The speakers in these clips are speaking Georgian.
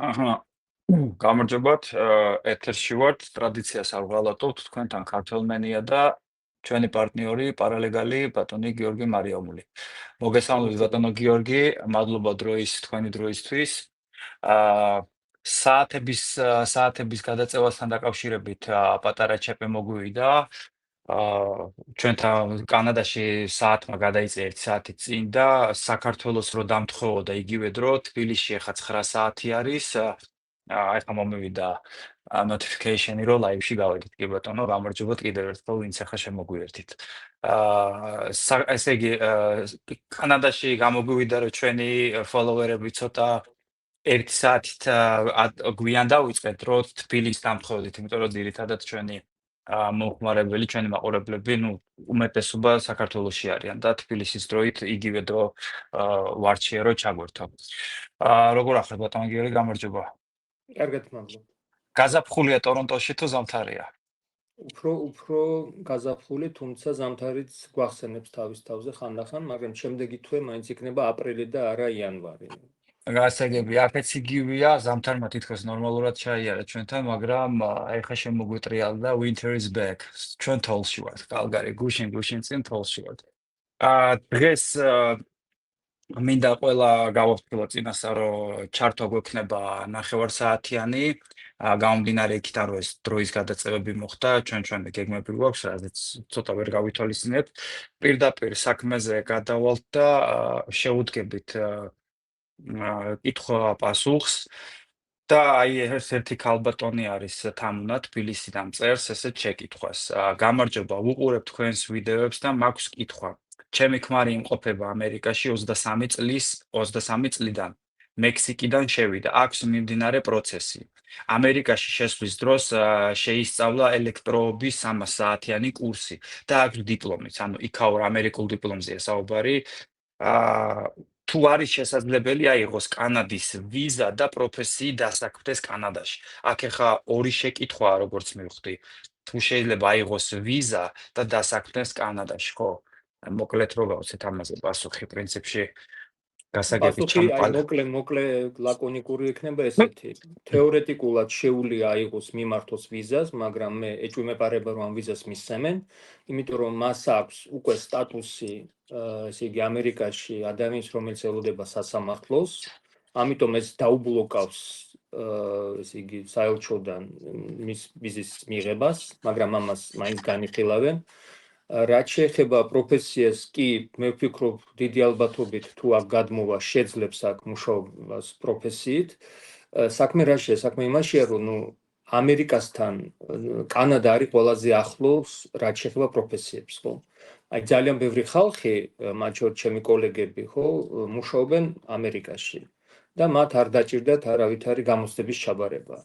აჰა. გამარჯობათ, ეთერში ვართ, ტრადიციას არ ვღალატავთ, თქვენთან ქართველმენია და ჩვენი პარტნიორი, პარალეგალი ბატონი გიორგი მარიამული. მოგესალმებით ბატონო გიორგი, მადლობა თქვენი დროისთვის. აა საათების გადაწევასთან დაკავშირებით პატარა ჩეპე მოგვივიდა. ჩვენთან კანადაში საათმა გადაიწია 1 საათი წინ და საქართველოს რო დამთხოვოდა იგივე დრო, თბილისში ახლა 9 საათი არის. ეხლა მომივიდა notification-ი, რომ live-ში გავედით. კი ბატონო, გამარჯობათ კიდევ ერთხელ, ვინც ახლა შემოგვიერთით. ესე იგი, კანადაში გამოგვივიდა, რომ ჩვენი follower-ები ცოტა 1 საათით გვიან დავიწყეთ, რომ თბილისს დამთხოვდით, იმიტომ რომ ძირითადად ჩვენი მომხმარებელი, ჩვენი მაყურებლები, უმეტესობა საქართველოში არიან და თბილისის დროით იგივე დრო ვარჩია, რომ ჩაგვერთო. როგორ ახლა ბატონო გიორგი, გამარჯობა. კარგად მადლობა. გაზაფხულია ტორონტოში თუ ზამთარია? უფრო გაზაფხული, თუმცა ზამთარიც გვახსენებს თავის თავზე ხანდახან, მაგრამ შემდეგი თვე მაინც იქნება აპრილი და არა იანვარი. გასაგები, აქაც იგივეა, ზამთარმა თითქოს ნორმალურად ჩაიარა ჩვენთან, მაგრამ ეხლა შემოგვიტრიალდა winter is back. ჩვენ თოლში ვართ, კალგარი, გუშინ წინ თოლში ვართ. დღეს მინდა ყველა გავაფრთხილოთ წინასწარ, რომ ჩართვა გვექნება 9 საათიანი. გამომდინარე იქიდან, რომ ეს დროის გადაწევები მოხდა, ჩვენ გეგმები გვაქვს, რაზეც ცოტა ვერ გავითვალისწინებთ. პირდაპირ საქმეზე გადავალთ და შევუდგებით კითხვა-პასუხს. და აი ერთ-ერთი ქალბატონი არის თამუნა თბილისიდან წერს ესეთ შეკითხვას. გამარჯობა, ვუყურებ თქვენს ვიდეოებს და მაქვს კითხვა. ჩემი ქმარი იმყოფება ამერიკაში 23 წლიდან. მექსიკიდან შევიდა, აქვს მიმდინარე პროცესი. ამერიკაში შესვლის დროს შეისწავლა ელექტროობის 300 საათიანი კურსი და აქვს დიპლომიც, ანუ იქაურ ამერიკულ დიპლომზეა საუბარი. თუ არის შესაძლებელი აიღოს კანადის ვიზა და პროფესიით დასაქმდეს კანადაში. აქ ახლა ორი შეკითხვაა, როგორც მივხვდი. თუ შეიძლება აიღოს ვიზა და დასაქმდეს კანადაში, ხო? მოკლედ რო გავცეთ ამაზე პასუხი პრინციპში. გასაგები ჩამოყალიბდა. მოკლე ლაკონიკური იქნება ესეთი. თეორეტიკულად შეუძლია აიღოს მიმართოს ვიზას, მაგრამ მე ეჭვმეპარება რომ ამ ვიზას მისცემენ, იმიტომ რომ მას აქვს უკვე სტატუსი, ესე იგი ამერიკაში ადამიანის, რომელიც ელოდება სასამართლოს, ამიტომ ეს დაუბლოკავს ესე იგი საელჩოდან მის ვიზის მიღებას, მაგრამ ამას მაინც განიხილავენ. რაც შეეხება პროფესიას, კი, მე ვფიქრობ, დიდი ალბათობით თუ აქ გადმოვა შეძლებს აქ მუშაობას პროფესიით. საქმე რაშია? საქმე იმაშია, რომ ამერიკასთან კანადა არის ყველაზე ახლოს, რაც შეეხება პროფესიებს, ხო? აი ძალიან ბევრი ხალხი, მათ შორის ჩემი კოლეგები, ხო, მუშაობენ ამერიკაში და მათ არ დაჭირდათ არავითარი გამოცდების ჩაბარება.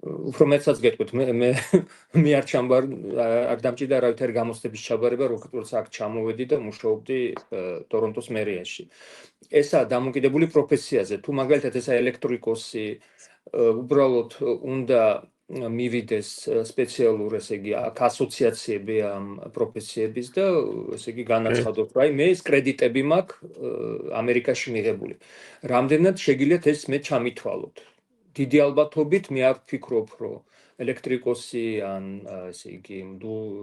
უფრო მეცაც გეტყვით, მე არ დამჭირდა არავითარი გამოცდების ჩაბარება, როგორც აქ ჩამოვედი და მუშაობდი ტორონტოს მერიაში. ესაა დამოკიდებული პროფესიაზე. თუ მაგალითად ესა ელექტრიკოსი, უბრალოდ უნდა მივიდეს სპეციალურ, ესე იგი, აქ ასოციაციები ამ პროფესიების და ესე იგი განაცხადოთ, რომ აი მე ეს კრედიტები მაქვს ამერიკაში მიღებული. რამდენად შეგიძლიათ ეს მე ჩამითვალოთ? დიდი ალბათობით მე არ ვფიქრობ, რომ ელექტრიკოსი ან ესე იგი,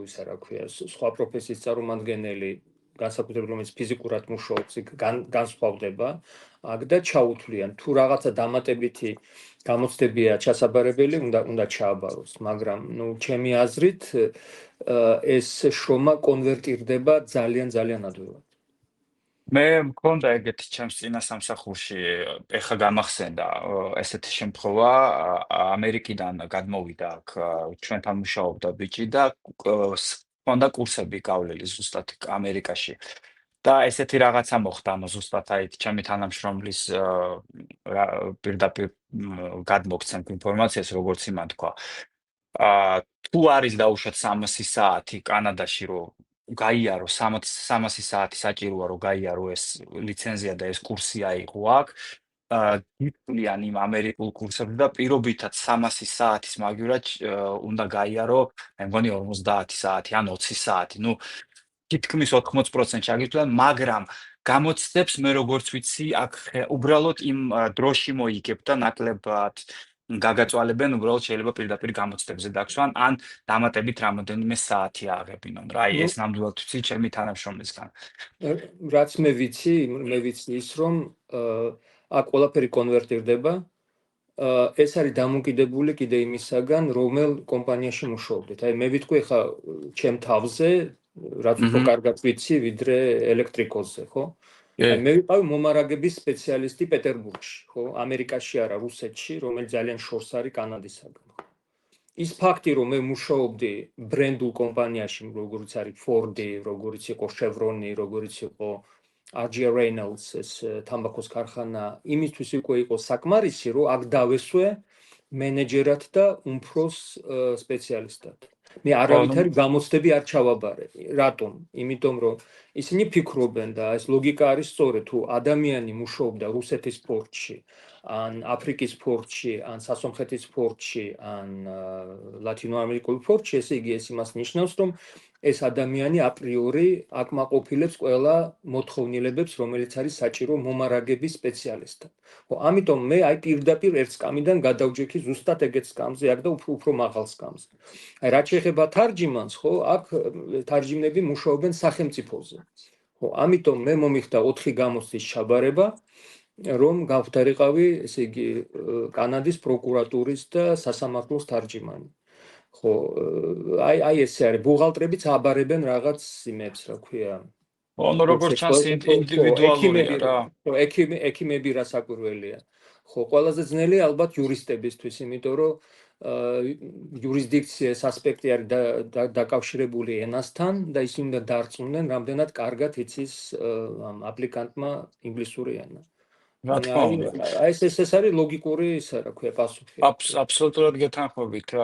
ისა რა ქვია, სხვა პროფესიის წარმომადგენელი, განსაკუთრებით რომელიც ფიზიკურად მუშაობს, განსხვავდება აქ და ჩაუთვლიან. თუ რაღაცა დამატებითი გამოცდებია ჩასაბარებელი, უნდა ჩააბაროს, მაგრამ ჩემი აზრით ეს შრომა კონვერტირდება ძალიან ადვილად. მე მქონდა ეგეთი ჩემს წინა სამსახურში, ეხლა გამახსენდა ესეთი შემთხვევა, ამერიკიდან გადმოვიდა აქ ჩვენთან მუშაობდა ბიჭი და ჰქონდა კურსები გავლილი ზუსტად ამერიკაში. და ესეთი რაღაცა მოხდა, ზუსტად აი ჩემი თანამშრომლის პირდაპირ გადმოგცემთ ინფორმაციას, როგორც იმან თქვა. თუ არის დაუშვათ 300 საათი კანადაში, რომ გაიარო 300 საათი საჭიროა, რომ გაიარო ეს ლიცენზია და ეს კურსი აიღო აქ. დიპლიან იმ ამერიკულ კურსებზე და პირობითად 300 საათის მაგივრად უნდა გაიარო, მე მგონი 50 საათი ან 20 საათი. თითქმის 80% ჩაგიწვლა, მაგრამ გამოცდებს მე როგორც ვიცი, აქ უბრალოდ იმ დროში მოიგებ და ნაკლებად გაგაწვალებენ, უბრალოდ შეიძლება პირდაპირ გამოცდებზე დაგსვან, ან დამატებით რამოდენიმე საათი ააღებინონ. რა, ნუ ეს ნამდვილად ვიცი ჩემი თანამშრომლისგან. რაც მე ვიცი ის რომ აქ ყველაფერი კონვერტირდება. ეს არის დამოკიდებული კიდე იმისაგან, რომელ კომპანიაში მუშაობდით. აი მე ვიტყვი ხა ჩემ თავზე, რაც უფრო კარგად ვიცი, ვიდრე ელექტრიკოსზე, ხო? აი მე ვიყავი მომარაგების სპეციალისტი პეტერბურგში, ხო? ამერიკაში არა, რუსეთში, რომელიც ძალიან შორს არის კანადისაგან. ის ფაქტი, რომ მე მუშაობდი ბრენდულ კომპანიაში, როგორც არის Ford-ი, როგორც იყო Chevron-ი, როგორც იყო RJ Reynolds, ეს თამბაქოს ქარხანა, იმისთვის უკვე იყო საკმარისი, რომ აქ დავესვე მენეჯერად და უმფროს სპეციალისტად. მე არავითარი გამოცდები არ ჩავაბარე. რატომ? იმიტომ რომ ისინი ფიქრობენ და ეს ლოგიკა არის სწორი, თუ ადამიანი მუშაობდა რუსეთის პორტში, ან აფრიკის პორტში, ან სასონხეთის პორტში, ან ლათინოამერიკულ პორტში, ესე იგი ეს იმას ნიშნავს, რომ ეს ადამიანი აპრიორი აკმაყოფილებს ყველა მოთხოვნილებებს, რომელიც არის საჭირო მომარაგების სპეციალისტად. ხო, ამიტომ მე აი პირდაპირ ერთ სკამიდან გადავჯექი ზუსტად ეგეთ სკამზე, აქ და უფრო მაღალ სკამზე. აი რაც შეეხება თარჯიმანს, ხო, აქ თარჯიმნები მუშაობენ სახელმწიფოზე. ხო, ამიტომ მე მომიხდა 4 გამოცდის ჩაბარება, რომ გავხდარიყავი, ესე იგი, კანადის პროკურატურის და სასამართლოს თარჯიმანი. ხო, აი ესე არის, ბუღალტრებიც აბარებენ რაღაც იმებს, რა ქვია. ანუ როგორც ჩანს ინდივიდუალურია რა. ხო, ექიმები რასაკვირველია. ხო, ყველაზე ძნელი ალბათ იურისტებისთვის, იმიტომ რომ იურისდიქცია ეს ასპექტი არის დაკავშირებული ენასთან და ისინი უნდა დარწმუნდნენ, რამდენად კარგად იცის აპლიკანტმა ინგლისური ენა. რა თქმა უნდა. აი ეს არის ლოგიკური, ისა რა ქვია, პასუხი. აბსოლუტურად გეთანხმებით.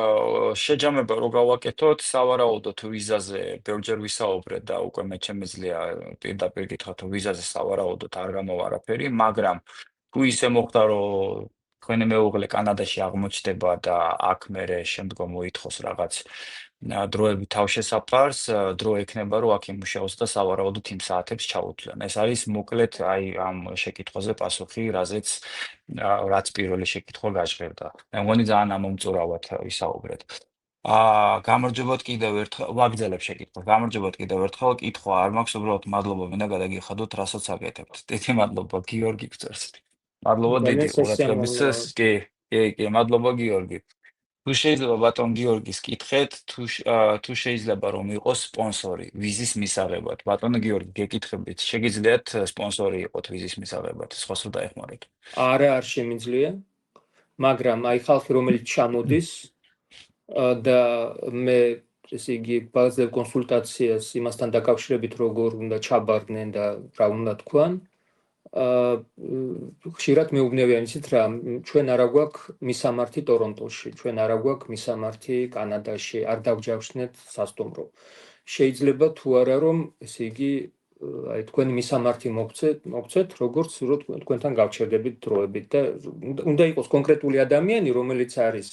შეჯამება რო გავაკეთოთ, სავარაუდოდ ვიზაზე ბევრჯერ ვისაუბრეთ და უკვე მე შემიძლია პირდაპირ გითხრათ, რომ ვიზაზე სავარაუდოდ არ გამოვა არაფერი, მაგრამ თუ ისე მოხდა, რომ თქვენი მეუღლე კანადაში აღმოჩნდება და აქ მერე შემდგომ მოითხოვს რაღაც დროები თავშესაფარს, დრო ექნება, რომ აქ იმუშაოს და სავარაუდოდ იმ საათებს ჩაუთვლიან. ეს არის მოკლედ აი ამ შეკითხვაზე პასუხი, რაც პირველი შეკითხვა გაჟღერდა. მე მგონი ძალიან ამომწურავად ვისაუბრეთ. გამარჯობათ კიდევ ერთხელ, ვაგრძელებ შეკითხვას. გამარჯობათ კიდევ ერთხელ, კითხვა არ მაქვს, უბრალოდ მადლობა მინდა გადაგიხადოთ, რასაც აკეთებთ. დიდი მადლობა, გიორგი გწევს. მადლობა დიდი ყურადღებისთვის. კი, მადლობა გიორგი. თუ შეიძლება ბატონ გიორგის კითხეთ, თუ შეიძლება რომ იყოს სპონსორი ვიზის მისაღებად. ბატონო გიორგი, გეკითხებით, შეგიძლიათ სპონსორი იყოთ ვიზის მისაღებად, სხვას რომ დაეხმაროთ? არა, არ შემიძლია, მაგრამ აი ხალხი რომელიც ჩამოდის და მე ესე იგი ბაზელ კონსულტაციას იმასთან დაკავშირებით როგორ უნდა ჩაბარდნენ და რა უნდა თქვან, ხშირად მეუბნებიან ისიც რა, ჩვენ არა გვაქვს მისამართი ტორონტოში, ჩვენ არა გვაქვს მისამართი კანადაში, არ დავჯავშნეთ სასტუმრო. შეიძლება თუ არა რომ ესე იგი აი თქვენი მისამართი მოგცეთ, როგორც სურთ თქვენთან გავჩერდებით დროებით და უნდა იყოს კონკრეტული ადამიანი, რომელიც არის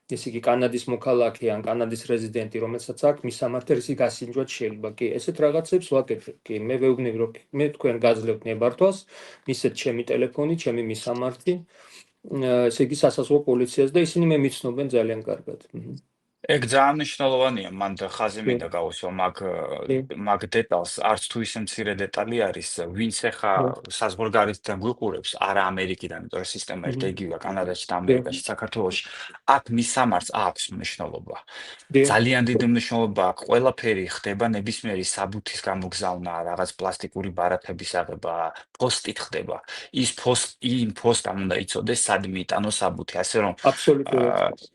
ესე იგი კანადის მოქალაქე ან კანადის რეზიდენტი, რომელსაც აქვს მისამართი, ისე გასინჯვად შეიძლება. კი, ესეთ რაღაცებს ვაკეთებ. კი, მე ვეუბნები რომ მე თქვენ გაძლევთ ნებართვას, მისცეთ ჩემი ტელეფონი, ჩემი მისამართი, ესე იგი სასაზღვრო პოლიციას და ისინი მე მიცნობენ ძალიან კარგად. ეგ ძალიან მნიშვნელოვანია, მან ხაზი მინდა გავუსვა მაგ დეტალს, არც თუ ისე მცირე დეტალი არის, ვინც ეხა საზღვარგარეთიდან გვიყურებს, არა ამერიკიდან, იმიტომ რომ სისტემა ერთი იგივეა კანადაში და ამერიკაში, საქართველოში, აქ მისამართს აქვს მნიშვნელობა. ძალიან დიდი მნიშვნელობა აქვს, ყველაფერი ხდება ნებისმიერი საბუთის გამოგზავნა, რაღაც პლასტიკური ბარათების აღება, პოსტით ხდება. იმ პოსტამ უნდა იცოდეს სადმე იტანოს საბუთი, ასე რომ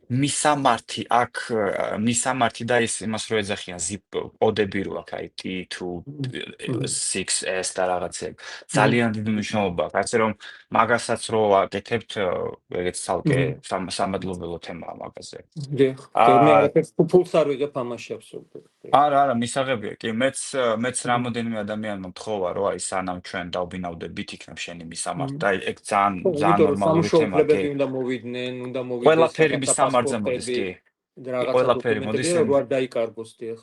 მისამართი აქ მისამართი და ის იმას რო ეძახიან zip კოდები რო აქვს, აი T2-6S და რაღაცები. ძალიან დიდი მნიშვნელობა აქვს, ასე რომ მაგასაც რო აკეთებთ, ეგეც ცალკე სამადლობელო თემაა მაგაზე. დიახ, მე არაფერს ფულს არ ვიღებ ამაში აბსოლუტურად. არა, მისაღებია. კი, მეც რამოდენიმე ადამიანმა მთხოვა, რომ აი სანამ ჩვენ დავბინავდებით, იქნებ შენი მისამართი და ეგ ძალიან ნორმალური თემაა. უნდა მოვიდნენ, ყველაფერი მისამართზე მოდის, კი. რაღაცა დოკუმენტები რო არ დაიკარგოს, დიახ.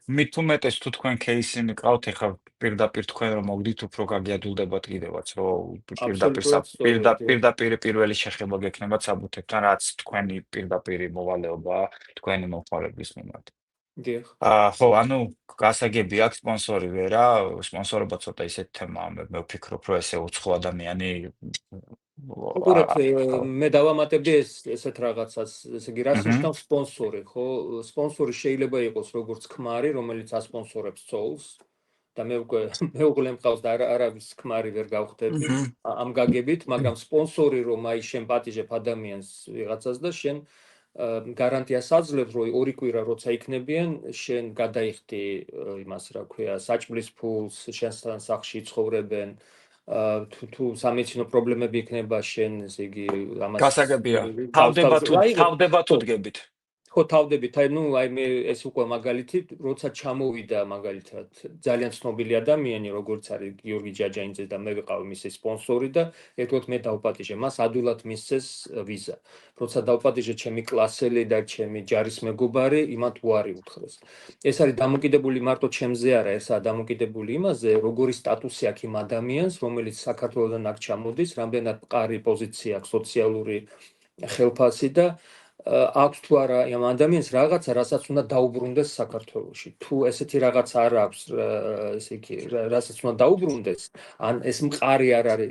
მით უმეტეს თუ თქვენ кейსი მიყავთ, ეხლა პირდაპირ თქვენ რომ მოგდით, უფრო გაგიადულდებათ კიდევაც, რომ აბსოლუტურად სწორედ. პირდაპირ პირველი შეხება გექნებათ საბუთებთან, რაც თქვენი პირდაპირი მოვალეობაა თქვენი მომხმარებლის მიმართ. დიახ. ხო, ანუ გასაგები აქვს სპონსორი ვერა, სპონსორობა ცოტა ისეთი თემაა, მე ვფიქრობ, რომ ესე უცხო ადამიანი უყურეთ, მე დავამატებდი ესეთ რაღაცას, ესე იგი, რას აჰა. ნიშნავს სპონსორი, ხო? სპონსორი შეიძლება იყოს როგორც ქმარი, რომელიც ასპონსორებს ცოლს და მე უყურე მყავს და არავის ქმარი ვერ გავხდები ამ გაგებით, მაგრამ სპონსორი რომ აი შენ პატიჟებ ადამიანს ვიღაცას და შენ გარანტიას აძლევს, რომ ორი კვირა როცა იქნებიან, შენ გადაიხდი იმას, რა ქვია, საჭმლის ფულს, შენთან სახლში ცხოვრებენ. თუ სამედიცინო პრობლემები იქნება შენ, ესე იგი, ამას გასაგებია. თავდება თუ დგებით. ხო, თავდებით, აი მე ეს უკვე მაგალითი, როცა ჩამოვიდა მაგალითად ძალიან ცნობილი ადამიანი, როგორც არის გიორგი ჯაჯანიძე და მე ვიყავი მისი სპონსორი და ერთგვარად მე დავპატიჟე მას, ადვილად მისცეს ვიზა. როცა დავპატიჟე ჩემი კლასელი და ჩემი ჯარის მეგობარი, იმათ უარი უთხრეს. ეს არის დამოკიდებული მარტო ჩემზე არა, ესაა დამოკიდებული იმაზე, როგორი სტატუსი აქვს იმ ადამიანს, რომელიც საქართველოსთან აქ ჩამოდის, რამდენად მყარი პოზიცია აქვს, სოციალური ხელფასი და აქვს თუ არა ამ ადამიანს რაღაცა, რასაც უნდა დაუბრუნდეს საქართველოში. თუ ესეთი რაღაცა არ აქვს, ესე იგი, რასაც უნდა დაუბრუნდეს, ან ეს მყარი არ არის,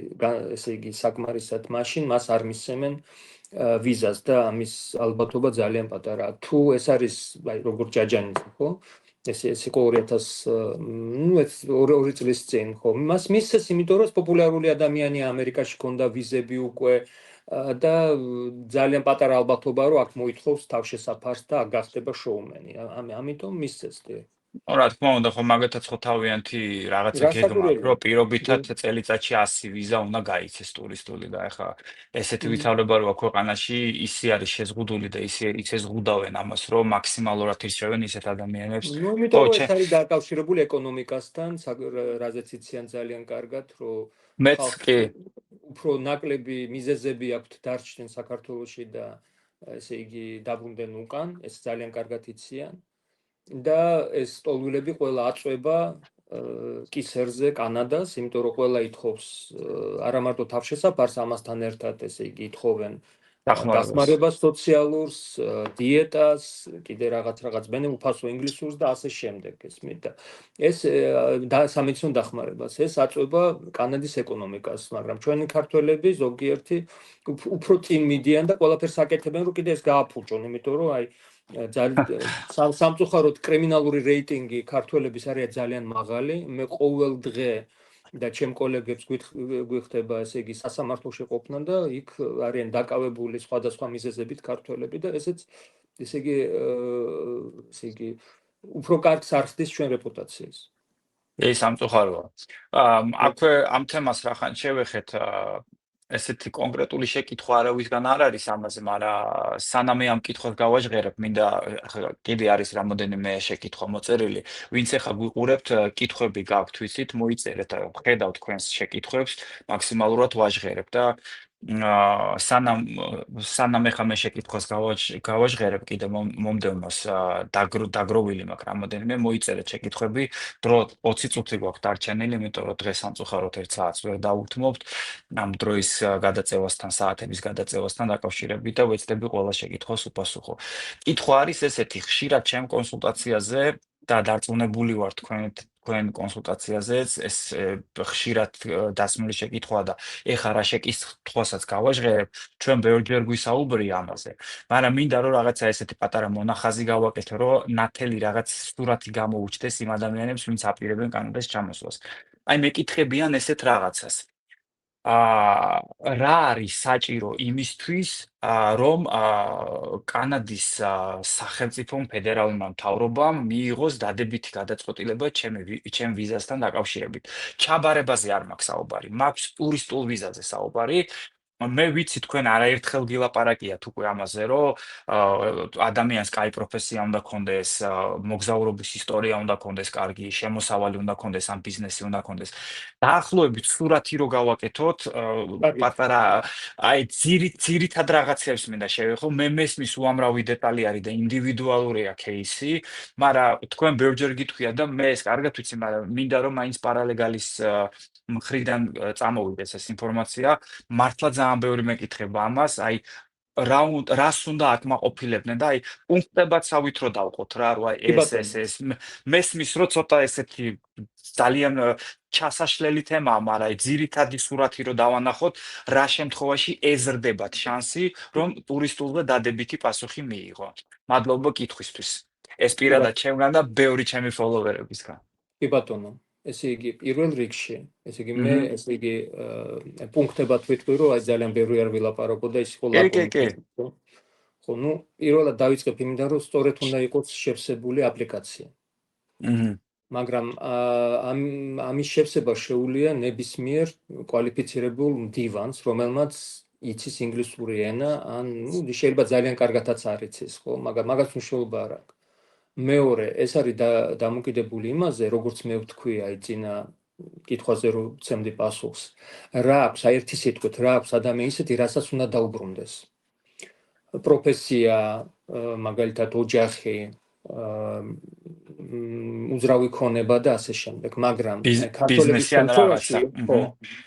ესე იგი, საკმარისად, მაშინ მას არ მისცემენ ვიზას და ამის ალბათობა ძალიან პატარაა. თუ ეს არის, აი, როგორც ჯაჯანიძე, ხო? ეს იყო 2 წლის წინ, ხო? მას მისცეს, იმიტომ რომ პოპულარული ადამიანია, ამერიკაში ქონდა ვიზები უკვე და ძალიან პატარა ალბათობა რომ აქ მოითხოვს თავშესაფარს და აქ გახდება შოუმენი. ამიტომ მისცეს. რა თქმა უნდა, ხო მაგათაც ხო თავიანთი რაღაცა გეგმა აქვს, რომ პირობითად წელიწადში 100 ვიზა უნდა გაიცეს ტურისტული და ეხლა ესეთი ვითარება როა ქვეყანაში, ისე არის შეზღუდული და ისე ზღუდავენ ამას, რომ მაქსიმალურად ირჩევენ ისეთ ადამიანებს. ნუ იმიტომ რომ ეს არის დაკავშირებული ეკონომიკასთან, რაზეც იციან ძალიან კარგად, რომ მეც კი უფრო ნაკლები მიზეზები აქვთ დარჩენ საქართველოში და ესე იგი დაბრუნდნენ უკან, ეს ძალიან კარგად იციან. და ეს სტოლვილები ყველა აწვება კისერზე კანადას, იმიტომ რომ ყველა ითხოვს არა მარტო თავშესაფარს, ამასთან ერთად ესე იგი ითხოვენ დახმარებას სოციალურს, დიეტას, კიდე რაღაც უფასო ინგლისურს და ასე შემდეგ, ესმით და ეს სამედიცინო დახმარებას, ეს აწვება კანადის ეკონომიკას, მაგრამ ჩვენი ქართველები ზოგიერთი უფრო წინ მიდიან და ყველაფერს აკეთებენ, რომ კიდე ეს გააფუჭონ, იმიტომ რომ აი სამწუხაროდ კრიმინალური რეიტინგი ქართველების არის ძალიან მაღალი. მე ყოველ დღე და ჩემ კოლეგებს გვიხდება, ესე იგი, სასამართლოში ყოფნა და იქ არიან დაკავებული სხვადასხვა მიზეზებით ქართველები და ესეც, ესე იგი, უფრო კარგს არ ხდის ჩვენ რეპუტაციას. ეს სამწუხაროა. აქვე ამ თემას რახან შევეხეთ, ესეთი კონკრეტული შეკითხვა არავისგან არ არის ამაზე, მაგრამ სანამ ამ კითხვას გავაჟღერებ, მინდა კიდე არის რამოდენიმე შეკითხვა მოწერილი, ვინც ახლა გვიყურებთ, კითხვები გაქვთ, ვიცით, მოიწერეთ, ხედავთ თქვენს შეკითხვებს, მაქსიმალურად ვაჟღერებ და სანამ ახლა მე შეკითხვას გავაჟღერებ კიდე მომდევნოს დაგროვილი მაქვს რამოდენიმე, მოიწერეთ შეკითხვები, დრო 20 წუთი გვაქვს დარჩენილი, იმიტომ რომ დღეს სამწუხაროდ 1 საათს ვერ დავუთმობთ ამ დროის გადაწევასთან, საათების გადაწევასთან დაკავშირებით და ვეცდები ყველა შეკითხვას უპასუხო. კითხვა არის ესეთი, ხშირად ჩემ კონსულტაციაზე და დარწმუნებული ვარ თქვენ კონსულტაციაზე, ეს ხშირად დასმული შეკითხვაა და ეხლა რა შეკითხვასაც გავაჟღერებ, ჩვენ ბევრჯერ გვისაუბრია ამაზე. მაგრამ მინდა რომ რაღაცა ესეთი პატარა მონახაზი გავაკეთო, რომ ნათელი რაღაც სურათი გამოუჩნდეს იმ ადამიანებს, ვინც აპირებენ კანადას ჩამოსვლას. აი მეკითხებიან ესეთ რაღაცას. რა არის საჭირო იმისთვის, რომ კანადის სახელმწიფომ ფედერალურმა მთავრობამ მიიღოს დადებითი გადაწყვეტილება ჩემ ვიზასთან დაკავშირებით. ჩაბარებაზე არ მაქვს საუბარი, მაქვს ტურისტულ ვიზაზე საუბარი. მე ვიცი თქვენ არაერთხელ გილაპარაკიათ უკვე ამაზე, რომ ადამიანს კაი პროფესია უნდა ქონდეს, მოგზაურობის ისტორია უნდა ქონდეს კარგი, შემოსავალი უნდა ქონდეს, ამ ბიზნესი უნდა ქონდეს. დაახლოებით სურათი რო გავაკეთოთ, პატარა აი ძირითად რაღაცებს მინდა შევეხო, მე მესმის უამრავი დეტალი არის და ინდივიდუალურია кейსი, მაგრამ თქვენ ბევრჯერ გითხვია და მე ეს კარგად ვიცი, მაგრამ მინდა რომ მაინც პარალეგალის მხრიდან წამოვიდეს ეს ინფორმაცია. მართლა ძალიან ბევრი მეკითხება ამას, აი რას უნდა აკმაყოფილებდნენ და აი პუნქტებაცავით რო დავყოთ რა, რომ აი კი ბატონო. ეს მესმის რომ ცოტა ესეთი ძალიან ჩასაშლელი თემაა, მაგრამ აი ძირითადი სურათი რო დავანახოთ, რა შემთხვევაში ეზრდებათ შანსი, რომ ტურისტულზე დადებითი პასუხი მიიღო. მადლობა კითხვისთვის. ეს პირადად ჩემგან და ბევრი ჩემი ფოლოვერებისგან. კი ბატონო. ესე იგი პირველ რიგში, ესე იგი მე ესე იგი პუნქტებად ვიტყვი, რომ აი ძალიან ბევრი არ ვილაპარაკო და ის იყო ლაკონიკური. ხო, ნუ პირველად დავიწყებ იმიდან, რომ სწორედ უნდა იყოს შევსებული აპლიკაცია. მაგრამ ამის შევსება შეუძლია ნებისმიერ კვალიფიცირებულ მდივანს, რომელმაც იცის ინგლისური ენა, ან შეიძლება ძალიან კარგადაც არ იცის, ხო, მაგრამ მაგას მნიშვნელობა არ აქვს. მეორე, ეს არის დამოკიდებული იმაზე, როგორც მე ვთქვი, აი წინა კითხვაზე რომ ვცემდი პასუხს. რა აქვს, აი ერთი სიტყვით, რა აქვს ადამიანს ისეთი, რასაც უნდა დაუბრუნდეს. პროფესია, მაგალითად ოჯახი, უძრავი ქონება და ასე შემდეგ, მაგრამ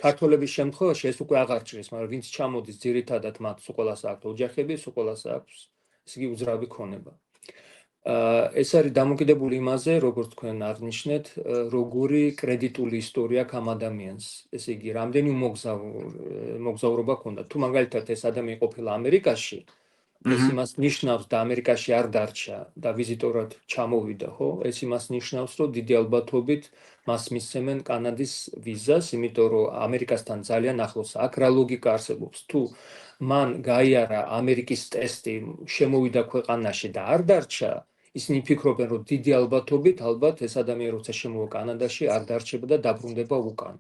ქართველების შემთხვევაში ეს უკვე აღარ ჭრის, მაგრამ ვინც ჩამოდის ძირითადად მათ უყოლას აქვს ოჯახები, უყოლას აქვს ესე იგი უძრავი ქონება. ეს არის დამოკიდებული იმაზე, როგორც თქვენ აღნიშნეთ, როგორი კრედიტული ისტორია აქვს ამ ადამიანს. ესე იგი, რამდენი მოგზაურობა ჰქონდა. თუ მაგალითად ეს ადამიანი ყოფილა ამერიკაში, ეს იმას ნიშნავს და ამერიკაში არ დარჩა და ვიზიტორად ჩამოვიდა, ხო? ეს იმას ნიშნავს, რომ დიდი ალბათობით მას მისცემენ კანადის ვიზას, იმიტომ რომ ამერიკასთან ძალიან ახლოს აქ რა ლოგიკა არსებობს. თუ მან გაიარა ამერიკის ტესტი, შემოვიდა ქვეყანაში და არ დარჩა, ისინი ფიქრობენ, რომ დიდი ალბათობით ალბათ ეს ადამიანი როცა შემოვა კანადაში არ დარჩება და დაბრუნდება უკან.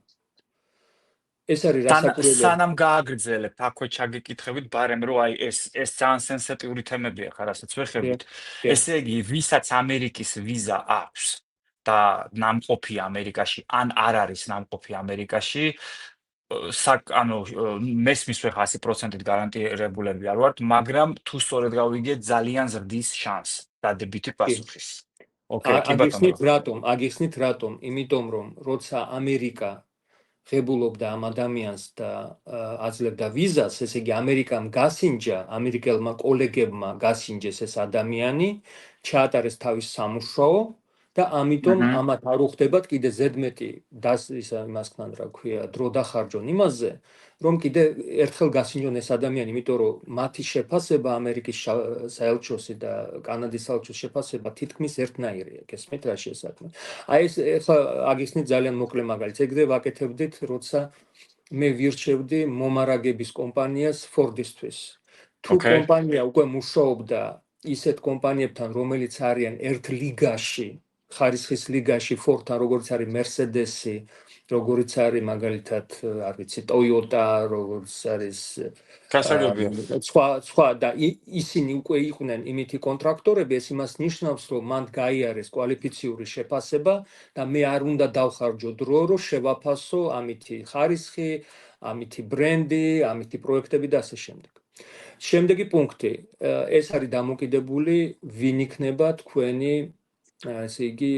ეს არის რასაკვირველია. სანამ გააგრძელებთ, აქვე ჩაგეკითხებით, ბარემ რომ აი ეს ძალიან სენსიტიური თემებია ხარ, რასაც ვეხებით. ესე იგი, ვისაც ამერიკის ვიზა აქვს და ნამყოფი ამერიკაში, ან არ არის ნამყოფი ამერიკაში, ანუ მესმის ვეხ 100%-ით გარანტირებულები არ ვართ, მაგრამ თუ სწორედ გავიგეთ, ძალიან ზრდის შანსი დადებითი პასუხის. აგიხსნით რატომ? იმიტომ რომ როცა ამერიკა ღებულობდა ამ ადამიანს და აძლევდა ვიზას, ესე იგი ამერიკამ გასინჯა, ამერიკელმა კოლეგებმა გასინჯეს ეს ადამიანი, ჩაატარეს თავის სამუშაო და ამიტომ ამათ არ უხდებათ კიდე ზედმეტი იმასთან რა ქვია, დრო დახარჯონ იმაზე, რომ კიდე ერთხელ გასინჯონ ეს ადამიანი, იმიტომ რომ მათი შეფასება ამერიკის საელჩოსი და კანადის საელჩოს შეფასება თითქმის ერთნაირია, გესმით რა შესაძლოა. აი ეს ახლა აგიხსნით ძალიან მოკლე მაგალითს, ეგრე ვაკეთებდით, როცა მე ვირჩევდი მომარაგების კომპანიას ფორდისთვის. თუ კომპანია უკვე მუშაობდა ისეთ კომპანიებთან, რომელიც არიან ერთ ლიგაში, ხარისხის ლიგაში ფორდთან, როგორც არის მერსედესი, როგორც არის მაგალითად, არ ვიცი, ტოიოტა, როგორც არის სხვა და ისინი უკვე იყვნენ იმითი კონტრაქტორები, ეს იმას ნიშნავს, რომ მან გაიარეს კვალიფიციური შეფასება და მე არ უნდა დავხარჯო დრო, რომ შევაფასო ამითი ხარისხი, ამითი ბრენდი, ამითი პროექტები და ასე შემდეგ. შემდეგი პუნქტი, ეს არის დამოკიდებული, ვინ იქნება თქვენი ესე იგი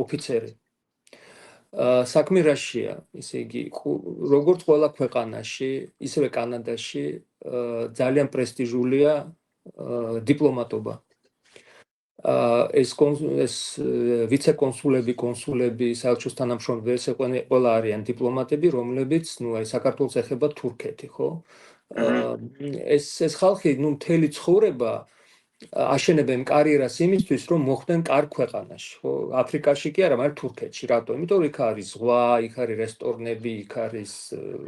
ოფიცერი. საქმე რაშია, ესე იგი, როგორც ყველა ქვეყანაში, ისევე კანადაში ძალიან პრესტიჟულია დიპლომატობა. ეს ვიცე-კონსულები, კონსულები, საელჩოს თანამშრომლები, ეს ყველა არიან დიპლომატები, რომლებიც, აი საქართველოს ეხება თურქეთი, ხო? ეს ხალხი, მთელი ცხოვრება აშენებენ კარიერას იმისთვის, რომ მოხვდნენ კარგ ქვეყანაში, ხო? აფრიკაში კი არა, მაგრამ თურქეთში. რატო? იმიტომ რომ იქ არის ზღვა, იქ არის რესტორნები, იქ არის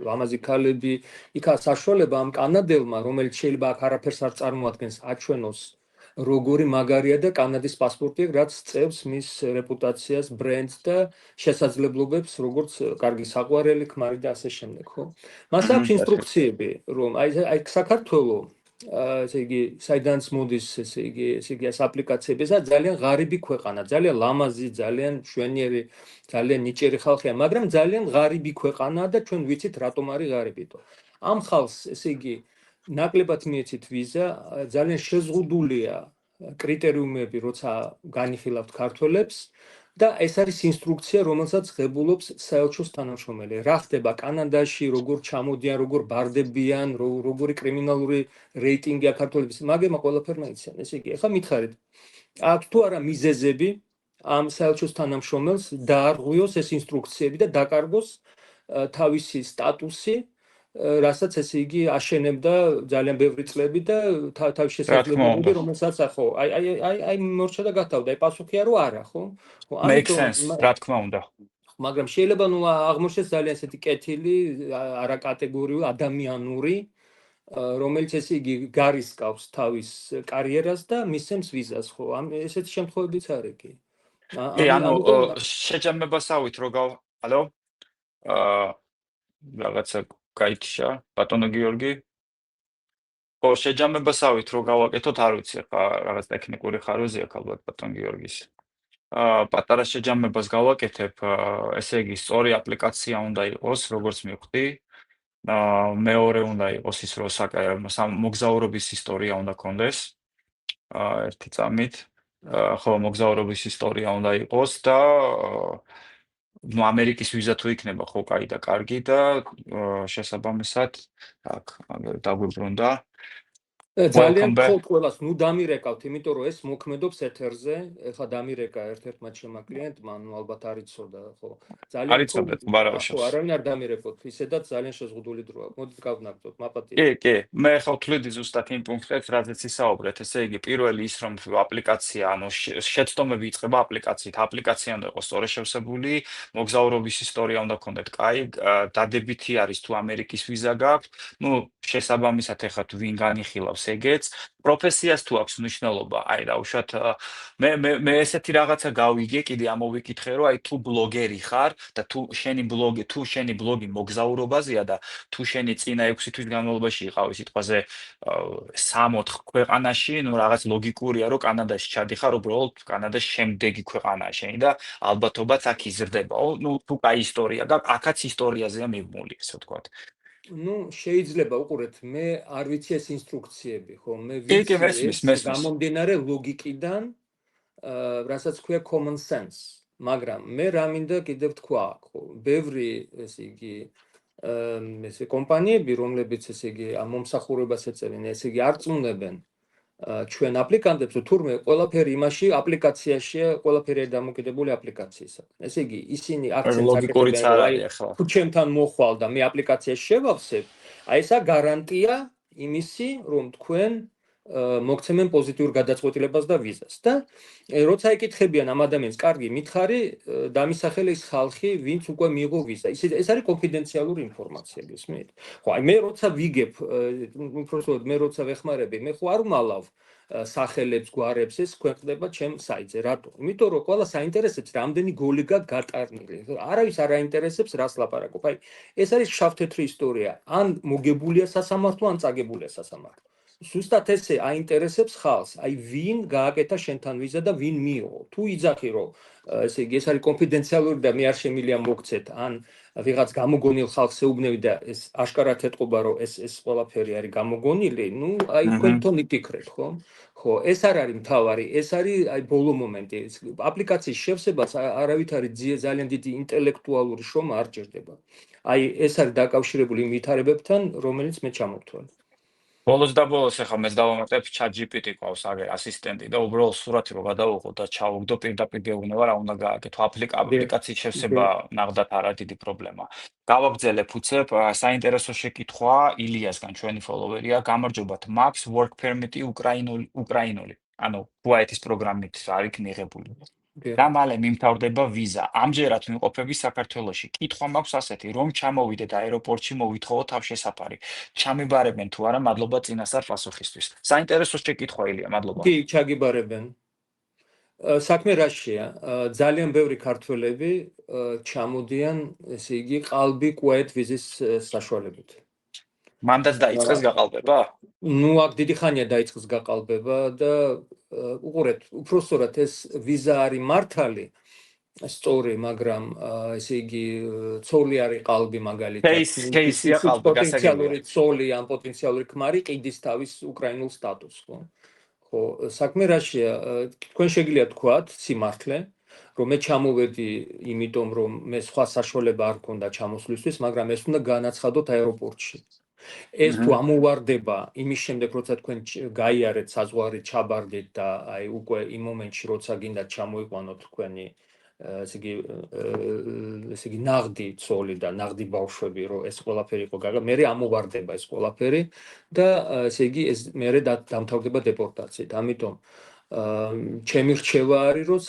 ლამაზი ქალები, იქ არის საშუალება ამ კანადელმა, რომელიც შეიძლება აქ არაფერს არ წარმოადგენს, აჩვენოს როგორი მაგარია და კანადის პასპორტი, რაც წევს მის რეპუტაციას, ბრენდს და შესაძლებლობებს, როგორც კარგი საყვარელი, ქმარი და ასე შემდეგ, ხო? მას აქვს perfect. ინსტრუქციები, რომ აი საქართველო ესე იგი, საიდანაც მოდის, ესე იგი, ეს აპლიკაციები, ეს ძალიან ღარიბი ქვეყანა, ძალიან ლამაზი, ძალიან მშვენიერი, ძალიან ნიჭიერი ხალხია, მაგრამ ძალიან ღარიბი ქვეყანაა და ჩვენ ვიცით რატომ არის ღარიბი. ამ ხალხს, ესე იგი, ნაკლებად მიეცით ვიზა, ძალიან შეზღუდულია კრიტერიუმები, როცა განიხილავთ ქართველებს და ეს არის ინსტრუქცია, რომელსაც ღებულობს საელჩოს თანამშრომელი. რა ხდება კანადაში, როგორ ჩამოდიან, როგორ ბარდებიან, როგორი კრიმინალური რეიტინგია ქართველების, მაგემა ყველაფერმა იციან. ესე იგი, ახლა მითხარით, აქვს თუ არა მიზეზები ამ საელჩოს თანამშრომელს დაარღვიოს ეს ინსტრუქციები და დაკარგოს თავისი სტატუსი, რასაც ესე იგი აშენებდა ძალიან ბევრი წლები და თავის შესაძლებლობები, რომელსაც ხო, აი მორჩა და გათავდა, აი პასუხია რომ არა, ხო? ხო, Make sense, რა თქმა უნდა. მაგრამ შეიძლება ნუ აღმოჩნდეს ძალიან ესეთი კეთილი, არაკატეგორიული, ადამიანური, რომელიც ესე იგი გარისკავს თავის კარიერას და მისცემს ვიზას, ხო? ამ ესეთი შემთხვევებიც არის კი. შეჯამებასავით რო ალო? რაღაცა გაიჩა, ბატონო გიორგი. ხო, შეჯამებასავით რო გავაკეთოთ, არ ვიცი, ხა რაღაც ტექნიკური ხარვეზია ალბათ ბატონ გიორგის. პატარა შეჯამებას გავაკეთებ, ესე იგი, სწორი აპლიკაცია უნდა იყოს, როგორც მივხვდი. მეორე უნდა იყოს ის, რომ მოგზაურობის ისტორია უნდა კონდეს. ერთი წამით. ხო, მოგზაურობის ისტორია უნდა იყოს და ნუ ამერიკის ვიზა თუ იქნება, ხო, კაი და კარგი და შესაბამისად, აქ დაგვიბრუნდა. ძალიან გხოთ ყველას, ნუ დამირეკავთ, იმიტომ რომ ეს მოქმედობს ეთერზე, ეხლა დამირეკა ერთ-ერთმა ჩემმა კლიენტმა, ნუ ალბათ არ იცოდა, ხო. ძალიან იცოდეთ, ბარაუშავს. ხო, არავინ არ დამირეკოთ, ისედაც ძალიან შეზღუდული დროა. მოდით გავნაგდოთ, მაპატიე. კი, მე ხო ვთვლიდი ზუსტად იმ პუნქტებს, რაზეც ისაუბრეთ, ესე იგი, პირველი ის რომ აპლიკაცია, ანუ შეცდომები იწყება აპლიკაციით, აპლიკაცია უნდა იყოს სწორედ შევსებული, მოგზაურობის ისტორია უნდა გქონდეთ, კაი, დადებითი არის თუ ამერიკის ვიზა გაქვთ, ნუ შესაბამისად ეხლა თუ ვინ განიხილავს ეგეც, პროფესიას თუ აქვს მნიშვნელობა, აი დაუშვათ, მე ესეთი რაღაცა გავიგე, კიდე ამოვიკითხე, რომ აი თუ ბლოგერი ხარ და თუ შენი ბლოგი მოგზაურობაზეა და თუ შენი წინა 6 თვის განმავლობაში იყავი სიტყვაზე 3-4 ქვეყანაში, ნუ რაღაც ლოგიკურია, რომ კანადაში ჩადიხარ, უბრალოდ კანადას შემდეგი ქვეყანაა შენი და ალბათობაც აქ იზრდებაო, ნუ თუ კაი ისტორია გაქვს, აქაც ისტორიაზეა მიბმული, ესე ვთქვათ. ნუ შეიძლება უყურეთ, მე არ ვიცი ეს ინსტრუქციები, ხო, მე ვიცი ეს გამომდინარე ლოგიკიდან, რასაც ქვია common sense, მაგრამ მე რა მინდა კიდევ თქვა, ხო, ბევრი ესე იგი ესე კომპანიები, რომლებიც ესე იგი ამ მომსახურებას ეწევიან, ესე იგი არ წუნებენ ჩვენ აპლიკანტებს, თურმე ყველაფერი იმაში აპლიკაციაშია, ყველაფერი დამოკიდებული აპლიკაციისგან. ესე იგი, ისინი აქცენტს აკეთებენ, თუ ჩემთან მოხვალ და მე აპლიკაციაში შევავსებ, აი ესა გარანტია იმისი, რომ თქვენ მოგცემენ პოზიტიურ გადაწყვეტილებას და ვიზას და როცა ეკითხებიან ამ ადამიანს, კარგი, მითხარი, დამისახელე ის ხალხი, ვინც უკვე მიიღო ვიზა. ეს არის კონფიდენციალური ინფორმაცია, გესმით? ხო, აი მე როცა ვიგებ, უბრალოდ მე როცა ვეხმარები, მე ხო არ ვმალავ სახელებს, გვარებს, ეს ქვეყნდება ჩემ საიტზე. რატო? იმიტომ რომ ყველა საინტერესებს რამდენი გოლი გაქვს გატარნილი. არავის არ აინტერესებს რას ლაპარაკობ. აი ეს არის შავ-თეთრი ისტორია. ან მოგებულია სასამართლო, ან წაგებულია სასამართლო. ზუსტად ესე აინტერესებს ხალხს, აი ვინ გააკეთა შენთან ვიზა და ვინ მიიღო. თუ იძახი რომ ესე იგი ეს არის კონფიდენციალური და მე არ შემიძლია მოგცეთ, ან ვიღაც გამოგონილ ხალხს ეუბნები და ეს აშკარად ეთყობა რომ ეს ყველაფერი არის გამოგონილი, ნუ აი თქვენთო მიფიქრეთ, ხო? ხო, ეს არ არის მთავარი, ეს არის აი ბოლო მომენტი. აპლიკაციის შევსებას არავითარი ძალიან დიდი ინტელექტუალური შრომა არ ჭირდება. აი ეს არის დაკავშირებული იმ ვითარებებთან, რომელიც მე ჩამოვთვალე. ბოლოს და ბოლოს ახლა მე დავამატებ ChatGPT ყავს ასისტენტი და უბრალოდ სურათი რო გადავიღო და ჩავუგდო პირდაპირ გეუბნება რა უნდა გააკეთო აპლიკაციის შევსება ნახდათ არა დიდი პრობლემა. გავაგრძელებ უცებ საინტერესო შეკითხვა ილიასგან ჩვენი ფოლოვერია გამარჯობათ Max Work Permit-ი უკრაინული ანუ კუაიტის პროგრამით არ იქ მიღებული. და მალე მიმთავრდება ვიზა. ამჯერად ვიმყოფები საქართველოში. კითხვა მაქვს ასეთი, რომ ჩამოვიდე და აეროპორტში მოვითხოვო თავშესაფარი. ჩამიბარებენ თუ არა, მადლობა წინასწარ პასუხისთვის. საინტერესო შეკითხვა ილია, მადლობა. კი, ჩაგიბარებენ. საქმე რაშია? ძალიან ბევრი ქართველები ჩამოდიან, ესე იგი, ყალბი კუვაით ვიზის საშუალებით. მანდაც დაიწყეს გაყალბება? ნუ აქ დიდი ხანია დაიწყეს გაყალბება და უყურეთ, უпростоრად ეს ვიზა არის მართალი, სწორი, მაგრამ ესე იგი, ცოლი არის ყალბი მაგალითად. Case-ია ყალბი, პოტენციალური ცოლი ან პოტენციალური ქმარი ყიდის თავის უკრაინულ სტატუსს, ხო? ხო, საქმე რაშია? თქვენ შეგიძლიათ თქვათ სიმართლე, რომ მე ჩამოვედი, იმიტომ რომ მე სხვა საშუალება არ მქონდა ჩამოსვლისთვის, მაგრამ ეს უნდა განაცხადოთ აეროპორტში. ეს თუ ამოვარდება იმის შემდეგ, როცა თქვენ გაიარეთ საზღვარი, ჩაბარდით და აი უკვე იმ მომენტში, როცა გინდათ ჩამოიყვანოთ თქვენი ესე იგი ნაღდი ცოლი და ნაღდი ბავშვები, რომ ეს ყველაფერი იყო გაგა, მე ამოვარდება ეს ყველაფერი და ესე იგი ეს მე დამთავრდება დეპორტაციით. ამიტომ ჩემი რჩევა არის, რომ